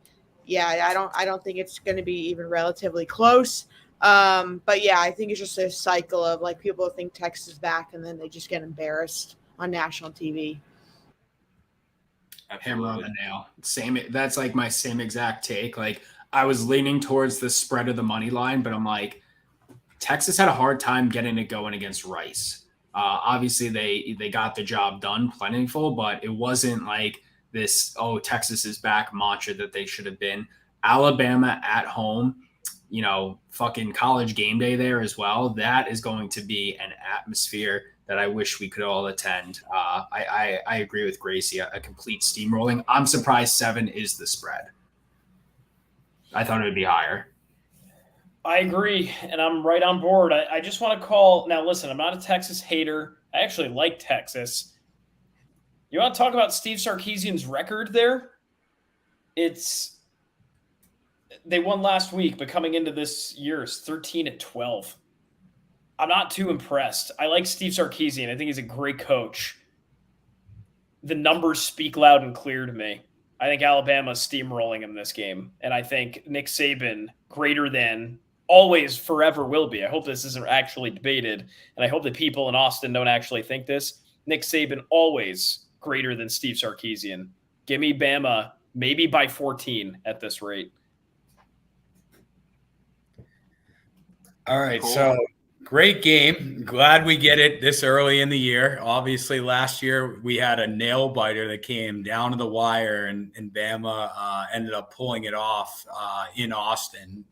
don't think it's going to be even relatively close. But yeah, I think it's just a cycle of people think Texas is back, and then they just get embarrassed on national TV. Hammer on the nail. Same. That's my same exact take. I was leaning towards the spread of the money line, but I'm like, Texas had a hard time getting it going against Rice. Obviously, they got the job done plentiful, but it wasn't this, oh, Texas is back mantra that they should have been. Alabama at home, fucking college game day there as well. That is going to be an atmosphere that I wish we could all attend. I agree with Gracie, a complete steamrolling. I'm surprised 7 is the spread. I thought it would be higher. I agree, and I'm right on board. I just want to call – now, listen, I'm not a Texas hater. I actually like Texas. You want to talk about Steve Sarkisian's record there? They won last week, but coming into this year is 13-12. I'm not too impressed. I like Steve Sarkisian. I think he's a great coach. The numbers speak loud and clear to me. I think Alabama's steamrolling him this game, and I think Nick Saban greater than – always forever will be. I hope this isn't actually debated, and I hope that people in Austin don't actually think this. Nick Saban always greater than Steve Sarkisian. Give me Bama maybe by 14 at this rate. All right, cool. So great game. Glad we get it this early in the year. Obviously, last year we had a nail biter that came down to the wire, and Bama ended up pulling it off in Austin.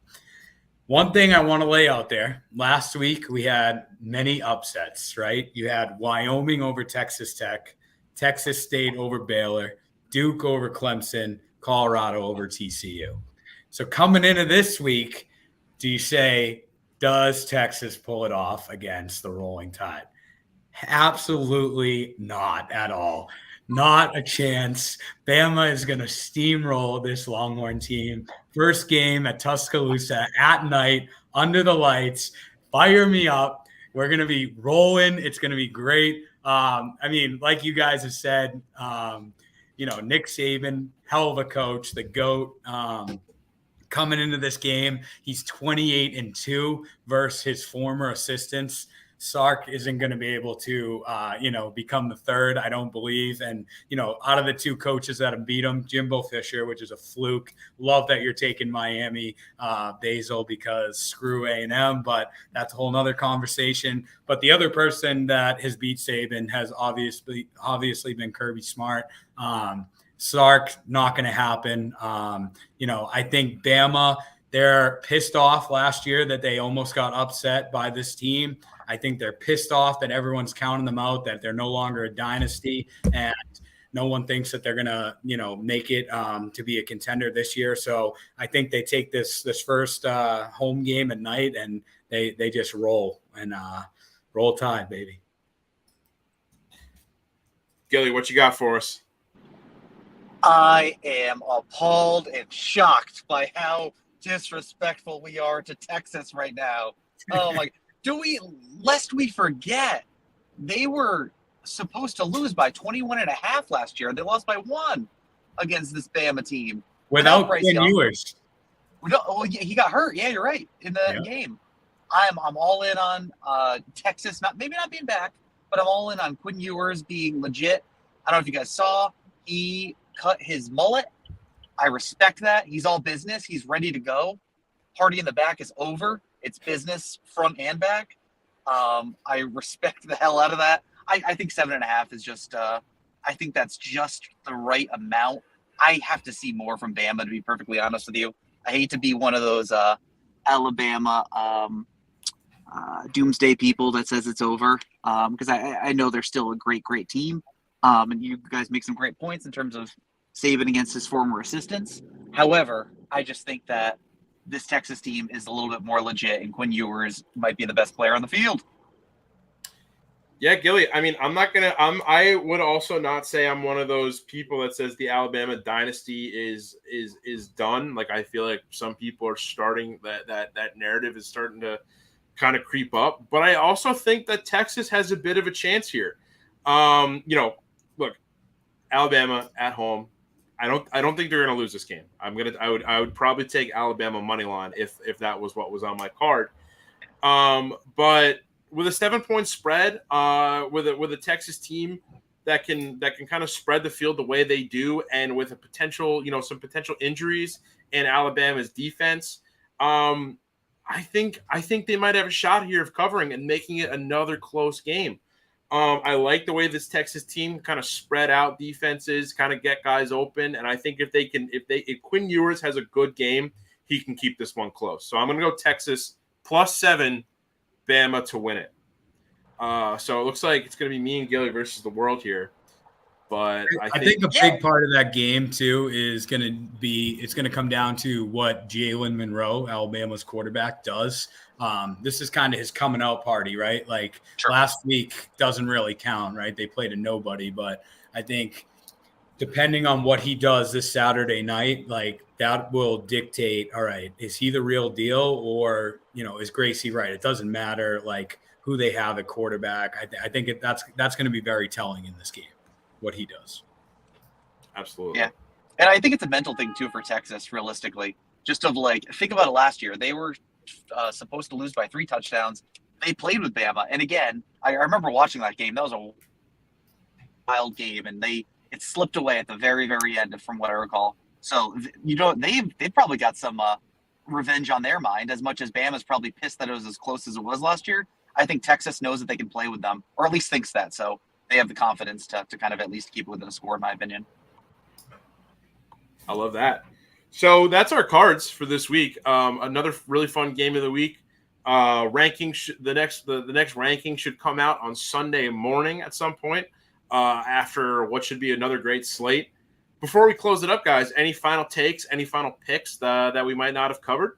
One thing I want to lay out there, last week we had many upsets, right? You had Wyoming over Texas Tech, Texas State over Baylor, Duke over Clemson, Colorado over TCU. So coming into this week, do you say, does Texas pull it off against the Rolling Tide? Absolutely not at all. Not a chance. Bama is going to steamroll this Longhorn team. First game at Tuscaloosa at night, under the lights. Fire me up. We're going to be rolling. It's going to be great. Like you guys have said, Nick Saban, hell of a coach, the GOAT. Coming into this game, he's 28-2 versus his former assistants. Sark isn't going to be able to, become the third, I don't believe. And, out of the two coaches that have beat him, Jimbo Fisher, which is a fluke. Love that you're taking Miami, Basil, because screw A&M, but that's a whole nother conversation. But the other person that has beat Saban has obviously been Kirby Smart. Sark, not going to happen. I think Bama, they're pissed off last year that they almost got upset by this team. I think they're pissed off that everyone's counting them out, that they're no longer a dynasty, and no one thinks that they're going to, make it to be a contender this year. So I think they take this first home game at night, and they just roll and roll Tide, baby. Gilly, what you got for us? I am appalled and shocked by how disrespectful we are to Texas right now. Oh my! Lest we forget, they were supposed to lose by 21.5 last year. They lost by 1 against this Bama team Without Bryce Quinn Young. Ewers. Oh, yeah, he got hurt. Yeah, you're right. In the game, I'm all in on Texas. Maybe not being back, but I'm all in on Quinn Ewers being legit. I don't know if you guys saw, he cut his mullet. I respect that. He's all business. He's ready to go. Party in the back is over. It's business front and back. I respect the hell out of that. I think 7.5 is just. I think that's just the right amount. I have to see more from Bama, to be perfectly honest with you. I hate to be one of those Alabama doomsday people that says it's over, because I know they're still a great team, and you guys make some great points in terms of Saban against his former assistants. However, I just think that this Texas team is a little bit more legit, and Quinn Ewers might be the best player on the field. Yeah, Gilly. I mean, I would also not say I'm one of those people that says the Alabama dynasty is done. Like, I feel like some people are starting that narrative is starting to kind of creep up. But I also think that Texas has a bit of a chance here. Look, Alabama at home. I don't think they're going to lose this game. I would probably take Alabama money line if that was what was on my card. But with a 7-point spread, with a Texas team that can kind of spread the field the way they do, and with a potential, some potential injuries in Alabama's defense, I think they might have a shot here of covering and making it another close game. I like the way this Texas team kind of spread out defenses, kind of get guys open, and I think if Quinn Ewers has a good game, he can keep this one close. So I'm going to go Texas +7. Bama to win it. So it looks like it's going to be me and Gilly versus the world here. But I think a big part of that game too is going to be, it's going to come down to what Jalen Monroe, Alabama's quarterback, does. This is kind of his coming out party, right? Like last week doesn't really count, right? They played a nobody, but I think depending on what he does this Saturday night, like that will dictate, all right, is he the real deal, or, is Gracie right? It doesn't matter like who they have at quarterback. I think that's going to be very telling in this game, what he does. Absolutely. Yeah. And I think it's a mental thing too for Texas, realistically. Just of like, think about it last year. They were supposed to lose by 3 touchdowns. They played with Bama. And again, I remember watching that game. That was a wild game, and it slipped away at the very, very end, from what I recall. So, they've probably got some revenge on their mind, as much as Bama's probably pissed that it was as close as it was last year. I think Texas knows that they can play with them, or at least thinks that. So they have the confidence to kind of at least keep it within a score, in my opinion. I love that. So that's our cards for this week. Another really fun game of the week. The next ranking should come out on Sunday morning at some point, after what should be another great slate. Before we close it up, guys, any final takes, any final picks that we might not have covered?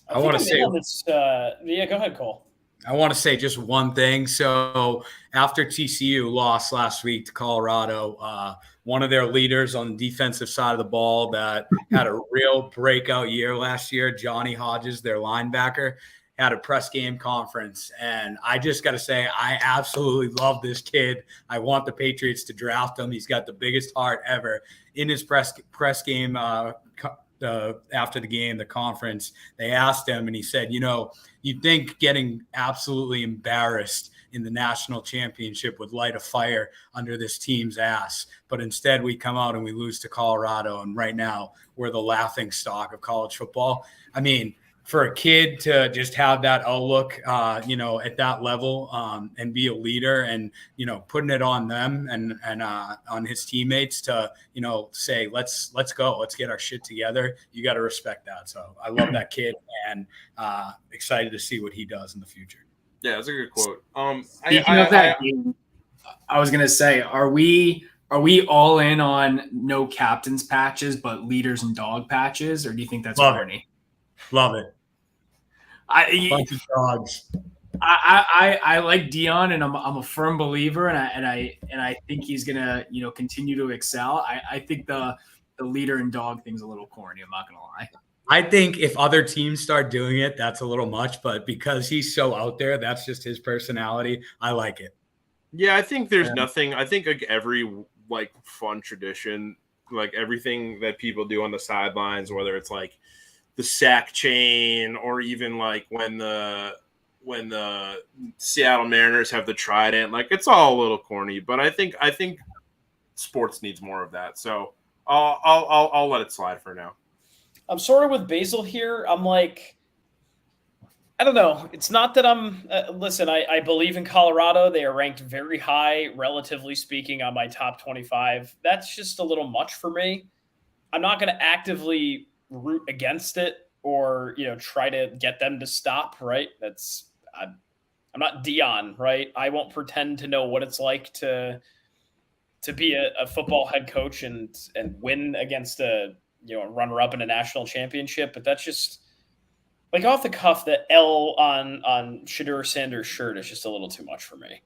I want to say, go ahead, Cole. I want to say just one thing. So after TCU lost last week to Colorado, one of their leaders on the defensive side of the ball that had a real breakout year last year, Johnny Hodges, their linebacker, had a press game conference. And I just got to say, I absolutely love this kid. I want the Patriots to draft him. He's got the biggest heart ever. In his press game after the game, the conference, they asked him, and he said, you'd think getting absolutely embarrassed in the national championship would light a fire under this team's ass. But instead we come out and we lose to Colorado. And right now we're the laughing stock of college football. I mean, for a kid to just have that outlook, at that level, and be a leader, and, putting it on them and on his teammates to, say, let's go, let's get our shit together. You got to respect that. So I love that kid, and excited to see what he does in the future. Yeah, that's a good quote. Speaking of that game, I was gonna say, are we all in on no captain's patches but leaders and dog patches, or do you think that's corny? Love it. Bunch of dogs. I like Dion, and I'm a firm believer, and I think he's gonna continue to excel. I think the leader and dog thing's a little corny. I'm not gonna lie. I think if other teams start doing it, that's a little much. But because he's so out there, that's just his personality. I like it. Yeah, I think there's nothing. I think like every like fun tradition, like everything that people do on the sidelines, whether it's like the sack chain or even like when the Seattle Mariners have the trident, like it's all a little corny. But I think sports needs more of that. So I'll let it slide for now. I'm sort of with Basil here. I'm like, I don't know. It's not that I'm listen, I believe in Colorado. They are ranked very high, relatively speaking, on my top 25. That's just a little much for me. I'm not going to actively root against it or, try to get them to stop, right? I'm not Dion, right? I won't pretend to know what it's like to be a football head coach and win against a runner up in a national championship, but that's just like off the cuff. The L on Shedeur Sanders' shirt is just a little too much for me.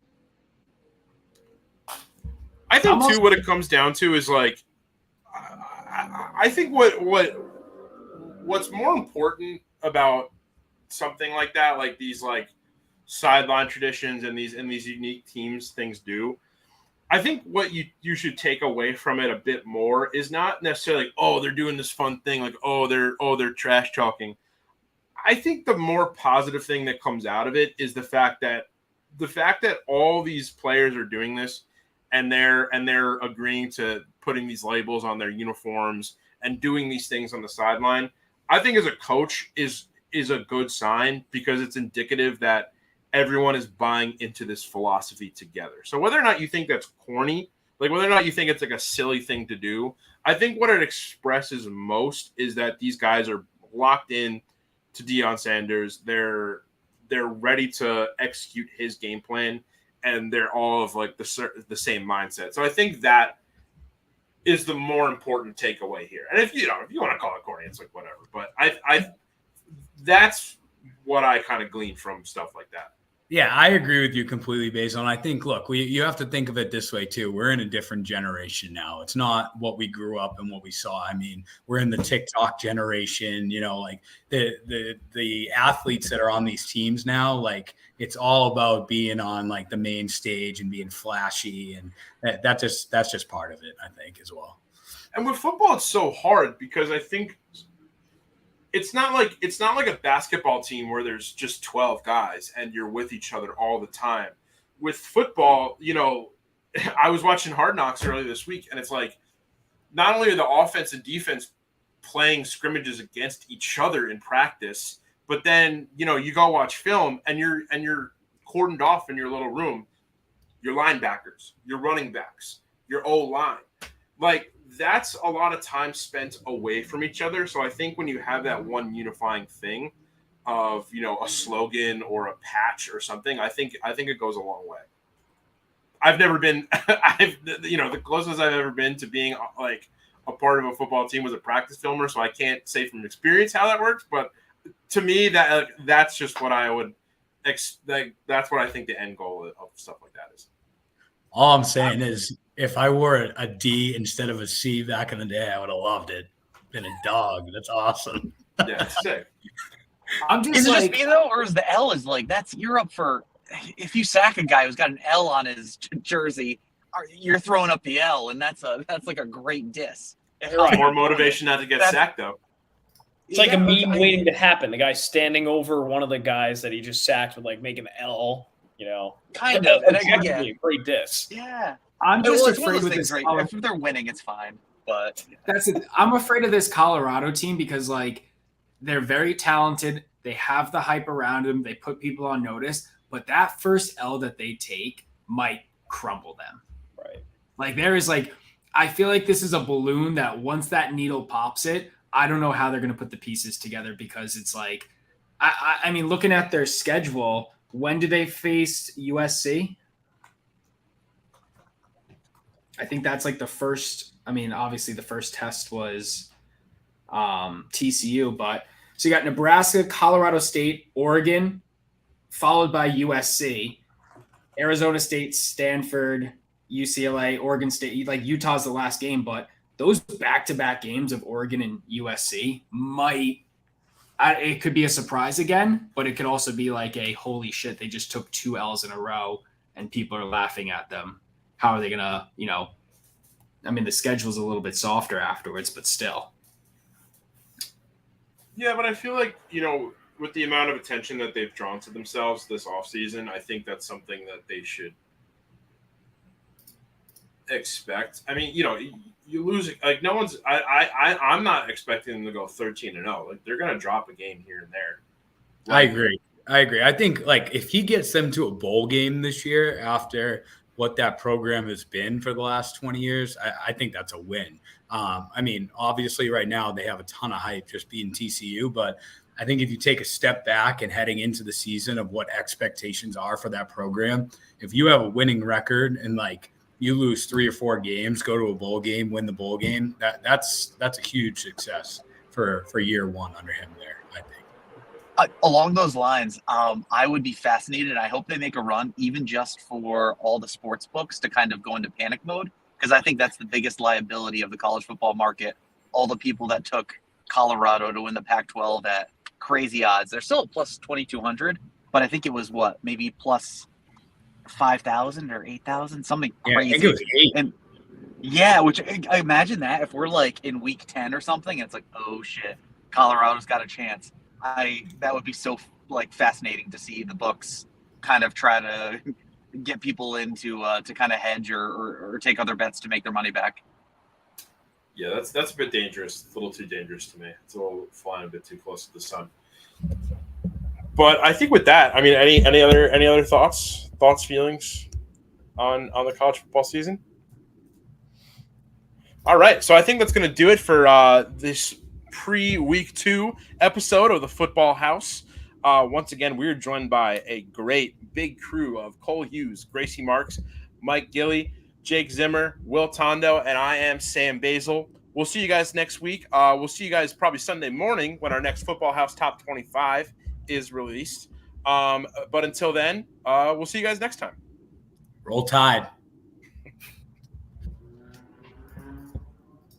I think too, what it comes down to is like, I think what's more important about something like that, like these like sideline traditions and these unique teams things do. I think what you should take away from it a bit more is not necessarily like, oh, they're doing this fun thing, like they're trash talking. I think the more positive thing that comes out of it is the fact that all these players are doing this and they're agreeing to putting these labels on their uniforms and doing these things on the sideline. I think as a coach is a good sign because it's indicative that everyone is buying into this philosophy together. So whether or not you think that's corny, like whether or not you think it's like a silly thing to do, I think what it expresses most is that these guys are locked in to Deion Sanders. They're ready to execute his game plan, and they're all of like the same mindset. So I think that is the more important takeaway here. And if you want to call it corny, it's like whatever. But I that's what I kind of glean from stuff like that. Yeah, I agree with you completely, Basil. And I think, look, you have to think of it this way too. We're in a different generation now. It's not what we grew up and what we saw. I mean, we're in the TikTok generation. Like the athletes that are on these teams now. Like it's all about being on like the main stage and being flashy, and that's just part of it, I think, as well. And with football, it's so hard because I think it's not like a basketball team where there's just 12 guys and you're with each other all the time. With football, I was watching Hard Knocks earlier this week, and it's like not only are the offense and defense playing scrimmages against each other in practice, but then you go watch film and you're cordoned off in your little room. Your linebackers, your running backs, your O-line, like. That's a lot of time spent away from each other. So I think when you have that one unifying thing of, a slogan or a patch or something, I think it goes a long way. I've never been, the closest I've ever been to being like a part of a football team was a practice filmer. So I can't say from experience how that works, but to me that's just what I would that's what I think the end goal of stuff like that is. All I'm saying is, if I wore a D instead of a C back in the day, I would have loved it. Been a dog. That's awesome. Yeah, it's sick. Is it just me though, or is the L is like you're up for if you sack a guy who's got an L on his jersey, you're throwing up the L, and that's like a great diss. More motivation not to get sacked though. It's like a meme waiting to happen. The guy standing over one of the guys that he just sacked would like make an L. Kind of. And a great diss. Yeah. I'm just afraid with this. If they're winning, it's fine. But that's it. I'm afraid of this Colorado team because like they're very talented. They have the hype around them. They put people on notice. But that first L that they take might crumble them. Right. Like there is like, I feel like this is a balloon that once that needle pops it, I don't know how they're going to put the pieces together because it's like, I mean, looking at their schedule, when do they face USC? I think that's like the first. I mean, obviously the first test was TCU, but so you got Nebraska, Colorado State, Oregon, followed by USC, Arizona State, Stanford, UCLA, Oregon State. Like Utah's the last game, but those back-to-back games of Oregon and USC it could be a surprise again, but it could also be like a holy shit, they just took 2 L's in a row and people are laughing at them. How are they going to, I mean, the schedule's a little bit softer afterwards, but still. Yeah, but I feel like, with the amount of attention that they've drawn to themselves this offseason, I think that's something that they should expect. I mean, you lose like no one's I'm not expecting them to go 13-0. Like they're gonna drop a game here and there. Like, I agree. I think like if he gets them to a bowl game this year after what that program has been for the last 20 years, I think that's a win. I mean, obviously right now they have a ton of hype just being TCU, but I think if you take a step back and heading into the season of what expectations are for that program, if you have a winning record and like you lose 3 or 4 games, go to a bowl game, win the bowl game, that's a huge success for year one under him there, I think. Along those lines, I would be fascinated. I hope they make a run, even just for all the sports books to kind of go into panic mode, because I think that's the biggest liability of the college football market. All the people that took Colorado to win the Pac-12 at crazy odds. They're still at plus 2,200, but I think it was maybe plus 5,000 or 8,000, something crazy. I think it was 8. And yeah, which I imagine that if we're like in week 10 or something, and it's like, oh shit, Colorado's got a chance. That would be so like fascinating to see the books kind of try to get people into to kind of hedge or take other bets to make their money back. Yeah, that's a bit dangerous. It's a little too dangerous to me. It's a little flying a bit too close to the sun. But I think with that, I mean, any other thoughts, feelings on the college football season? All right, so I think that's going to do it for this pre-week 2 episode of the Football House. Once again, we're joined by a great big crew of Cole Hughes, Gracie Marks, Mike Gilly, Jake Zimmer, Will Tondo, and I am Sam Basil. We'll see you guys next week. We'll see you guys probably Sunday morning when our next Football House Top 25 is released. But until then, we'll see you guys next time. Roll Tide.